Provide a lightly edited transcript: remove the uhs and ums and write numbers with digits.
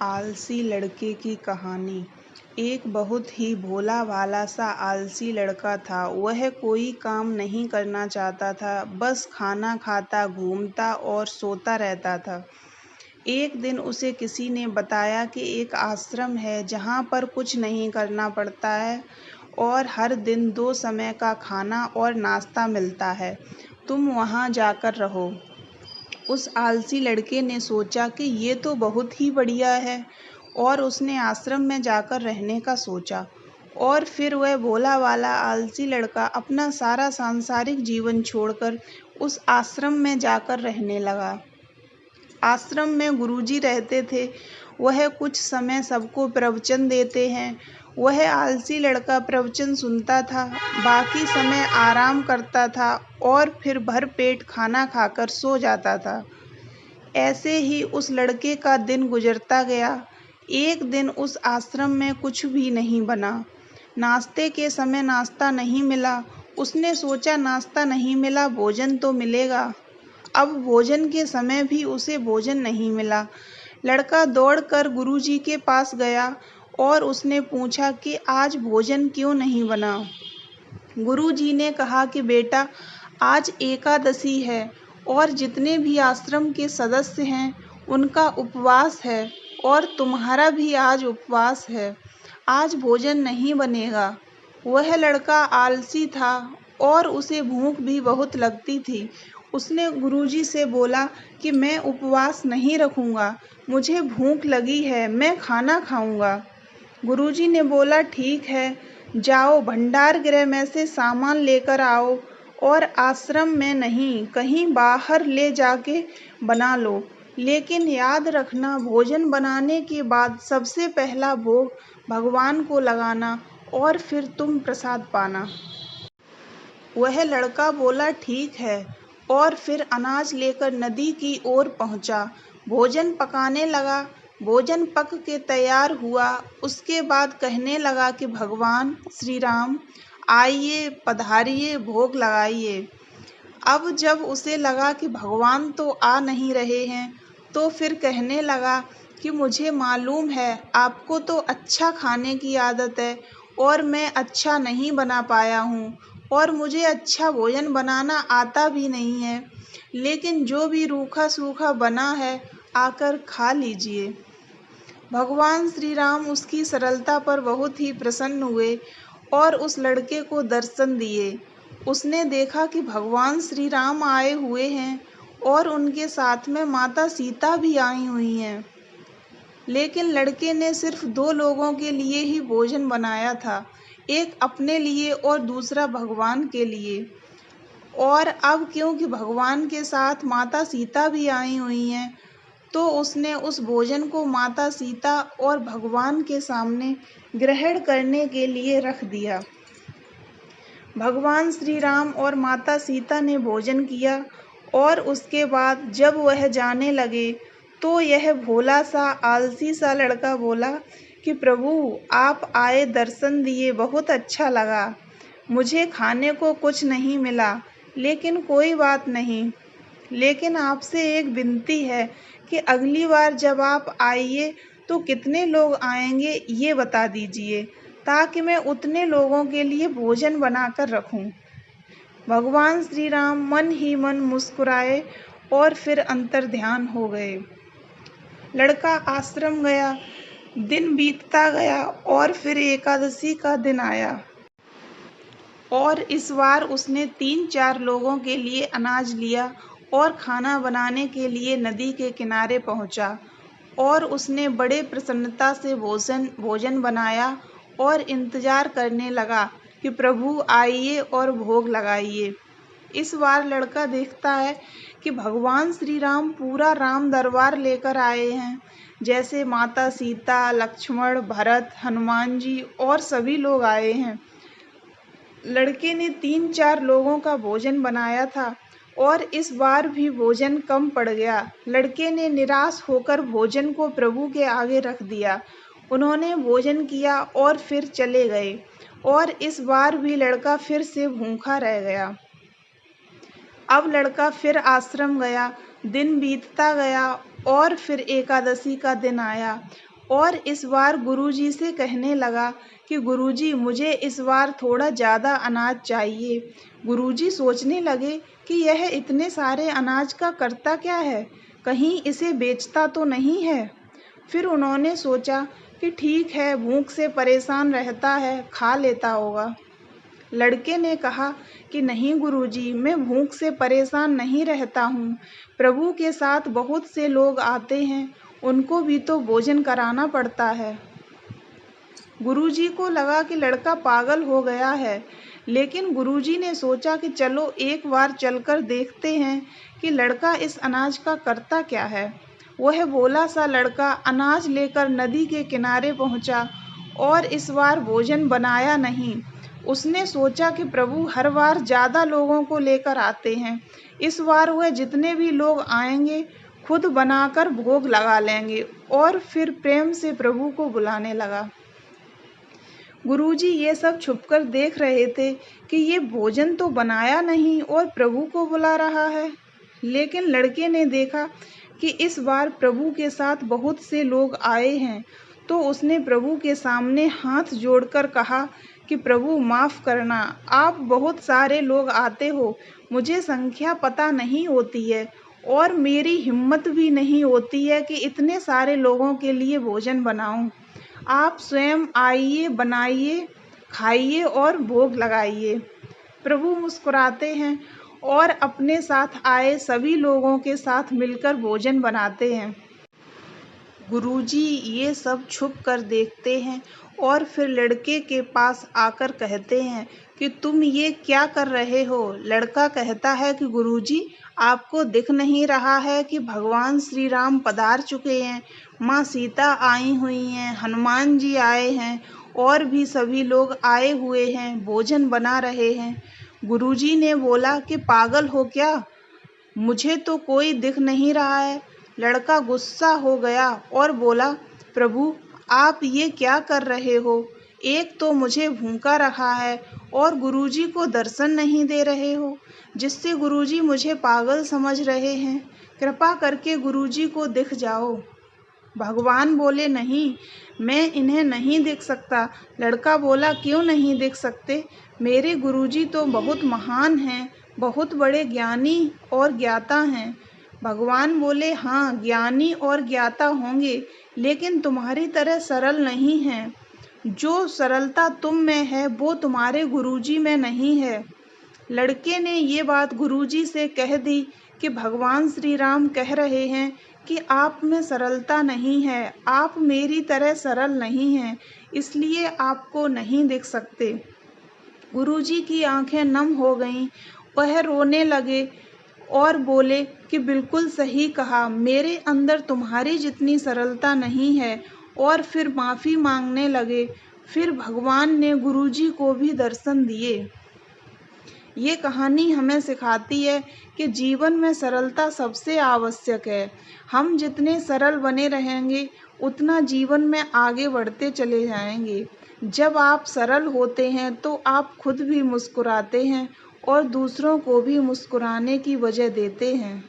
आलसी लड़के की कहानी। एक बहुत ही भोला भाला सा आलसी लड़का था। वह कोई काम नहीं करना चाहता था, बस खाना खाता, घूमता और सोता रहता था। एक दिन उसे किसी ने बताया कि एक आश्रम है जहाँ पर कुछ नहीं करना पड़ता है और हर दिन 2 समय का खाना और नाश्ता मिलता है। तुम वहाँ जाकर रहो। उस आलसी लड़के ने सोचा कि ये तो बहुत ही बढ़िया है और उसने आश्रम में जाकर रहने का सोचा। और फिर वह भोला वाला आलसी लड़का अपना सारा सांसारिक जीवन छोड़कर उस आश्रम में जाकर रहने लगा। आश्रम में गुरुजी रहते थे। वह कुछ समय सबको प्रवचन देते हैं। वह आलसी लड़का प्रवचन सुनता था, बाकी समय आराम करता था और फिर भर पेट खाना खाकर सो जाता था। ऐसे ही उस लड़के का दिन गुजरता गया। एक दिन उस आश्रम में कुछ भी नहीं बना। नाश्ते के समय नाश्ता नहीं मिला। उसने सोचा नाश्ता नहीं मिला, भोजन तो मिलेगा। अब भोजन के समय भी उसे भोजन नहीं मिला। लड़का दौड़कर गुरुजी के पास गया और उसने पूछा कि आज भोजन क्यों नहीं बना। गुरुजी ने कहा कि बेटा, आज एकादशी है और जितने भी आश्रम के सदस्य हैं उनका उपवास है और तुम्हारा भी आज उपवास है। आज भोजन नहीं बनेगा। वह लड़का आलसी था और उसे भूख भी बहुत लगती थी। उसने गुरुजी से बोला कि मैं उपवास नहीं रखूंगा, मुझे भूख लगी है, मैं खाना खाऊंगा। गुरुजी ने बोला ठीक है, जाओ भंडार गृह में से सामान लेकर आओ और आश्रम में नहीं, कहीं बाहर ले जाके बना लो। लेकिन याद रखना, भोजन बनाने के बाद सबसे पहला भोग भगवान को लगाना और फिर तुम प्रसाद पाना। वह लड़का बोला ठीक है और फिर अनाज लेकर नदी की ओर पहुंचा। भोजन पकाने लगा। भोजन पक के तैयार हुआ। उसके बाद कहने लगा कि भगवान श्री राम आइए, पधारिए, भोग लगाइए। अब जब उसे लगा कि भगवान तो आ नहीं रहे हैं, तो फिर कहने लगा कि मुझे मालूम है आपको तो अच्छा खाने की आदत है और मैं अच्छा नहीं बना पाया हूँ और मुझे अच्छा भोजन बनाना आता भी नहीं है, लेकिन जो भी रूखा सूखा बना है आकर खा लीजिए। भगवान श्री राम उसकी सरलता पर बहुत ही प्रसन्न हुए और उस लड़के को दर्शन दिए। उसने देखा कि भगवान श्री राम आए हुए हैं और उनके साथ में माता सीता भी आई हुई हैं। लेकिन लड़के ने सिर्फ 2 लोगों के लिए ही भोजन बनाया था, एक अपने लिए और दूसरा भगवान के लिए। और अब क्योंकि भगवान के साथ माता सीता भी आई हुई हैं, तो उसने उस भोजन को माता सीता और भगवान के सामने ग्रहण करने के लिए रख दिया। भगवान श्री राम और माता सीता ने भोजन किया और उसके बाद जब वह जाने लगे, तो यह भोला सा आलसी सा लड़का बोला कि प्रभु, आप आए, दर्शन दिए, बहुत अच्छा लगा। मुझे खाने को कुछ नहीं मिला, लेकिन कोई बात नहीं। लेकिन आपसे एक विनती है कि अगली बार जब आप आइए तो कितने लोग आएंगे ये बता दीजिए, ताकि मैं उतने लोगों के लिए भोजन बनाकर रखूं। भगवान श्री राम मन ही मन मुस्कुराए और फिर अंतर्ध्यान हो गए। लड़का आश्रम गया। दिन बीतता गया और फिर एकादशी का दिन आया और इस बार उसने 3-4 लोगों के लिए अनाज लिया और खाना बनाने के लिए नदी के किनारे पहुंचा और उसने बड़े प्रसन्नता से भोजन बनाया और इंतजार करने लगा कि प्रभु आइए और भोग लगाइए। इस बार लड़का देखता है कि भगवान श्री राम पूरा राम दरबार लेकर आए हैं, जैसे माता सीता, लक्ष्मण, भरत, हनुमान जी और सभी लोग आए हैं। लड़के ने 3-4 लोगों का भोजन बनाया था और इस बार भी भोजन कम पड़ गया। लड़के ने निराश होकर भोजन को प्रभु के आगे रख दिया। उन्होंने भोजन किया और फिर चले गए और इस बार भी लड़का फिर से भूखा रह गया। अब लड़का फिर आश्रम गया। दिन बीतता गया और फिर एकादशी का दिन आया और इस बार गुरुजी से कहने लगा कि गुरुजी मुझे इस बार थोड़ा ज़्यादा अनाज चाहिए। गुरुजी सोचने लगे कि यह इतने सारे अनाज का करता क्या है, कहीं इसे बेचता तो नहीं है। फिर उन्होंने सोचा कि ठीक है, भूख से परेशान रहता है, खा लेता होगा। लड़के ने कहा कि नहीं गुरुजी, मैं भूख से परेशान नहीं रहता हूँ। प्रभु के साथ बहुत से लोग आते हैं, उनको भी तो भोजन कराना पड़ता है। गुरुजी को लगा कि लड़का पागल हो गया है, लेकिन गुरुजी ने सोचा कि चलो एक बार चलकर देखते हैं कि लड़का इस अनाज का करता क्या है। वह भोला सा लड़का अनाज लेकर नदी के किनारे पहुंचा और इस बार भोजन बनाया नहीं। उसने सोचा कि प्रभु हर बार ज़्यादा लोगों को लेकर आते हैं, इस बार वह जितने भी लोग आएंगे खुद बनाकर भोग लगा लेंगे। और फिर प्रेम से प्रभु को बुलाने लगा। गुरुजी ये सब छुपकर देख रहे थे कि ये भोजन तो बनाया नहीं और प्रभु को बुला रहा है। लेकिन लड़के ने देखा कि इस बार प्रभु के साथ बहुत से लोग आए हैं, तो उसने प्रभु के सामने हाथ जोड़कर कहा कि प्रभु माफ़ करना, आप बहुत सारे लोग आते हो, मुझे संख्या पता नहीं होती है और मेरी हिम्मत भी नहीं होती है कि इतने सारे लोगों के लिए भोजन बनाऊं। आप स्वयं आइए, बनाइए, खाइए और भोग लगाइए। प्रभु मुस्कुराते हैं और अपने साथ आए सभी लोगों के साथ मिलकर भोजन बनाते हैं। गुरुजी ये सब छुप कर देखते हैं और फिर लड़के के पास आकर कहते हैं कि तुम ये क्या कर रहे हो। लड़का कहता है कि गुरुजी, आपको दिख नहीं रहा है कि भगवान श्री राम पधार चुके हैं, माँ सीता आई हुई हैं, हनुमान जी आए हैं और भी सभी लोग आए हुए हैं, भोजन बना रहे हैं। गुरुजी ने बोला कि पागल हो क्या, मुझे तो कोई दिख नहीं रहा है। लड़का गुस्सा हो गया और बोला, प्रभु आप ये क्या कर रहे हो, एक तो मुझे भूखा रखा है और गुरुजी को दर्शन नहीं दे रहे हो, जिससे गुरुजी मुझे पागल समझ रहे हैं। कृपा करके गुरुजी को दिख जाओ। भगवान बोले, नहीं, मैं इन्हें नहीं देख सकता। लड़का बोला, क्यों नहीं देख सकते, मेरे गुरुजी तो बहुत महान हैं, बहुत बड़े ज्ञानी और ज्ञाता हैं। भगवान बोले, हाँ, ज्ञानी और ज्ञाता होंगे, लेकिन तुम्हारी तरह सरल नहीं हैं। जो सरलता तुम में है वो तुम्हारे गुरुजी में नहीं है। लड़के ने ये बात गुरुजी से कह दी कि भगवान श्री राम कह रहे हैं कि आप में सरलता नहीं है, आप मेरी तरह सरल नहीं हैं, इसलिए आपको नहीं देख सकते। गुरुजी की आंखें नम हो गईं, वह रोने लगे और बोले कि बिल्कुल सही कहा, मेरे अंदर तुम्हारी जितनी सरलता नहीं है। और फिर माफ़ी मांगने लगे। फिर भगवान ने गुरुजी को भी दर्शन दिए। ये कहानी हमें सिखाती है कि जीवन में सरलता सबसे आवश्यक है। हम जितने सरल बने रहेंगे उतना जीवन में आगे बढ़ते चले जाएंगे। जब आप सरल होते हैं तो आप खुद भी मुस्कुराते हैं और दूसरों को भी मुस्कुराने की वजह देते हैं।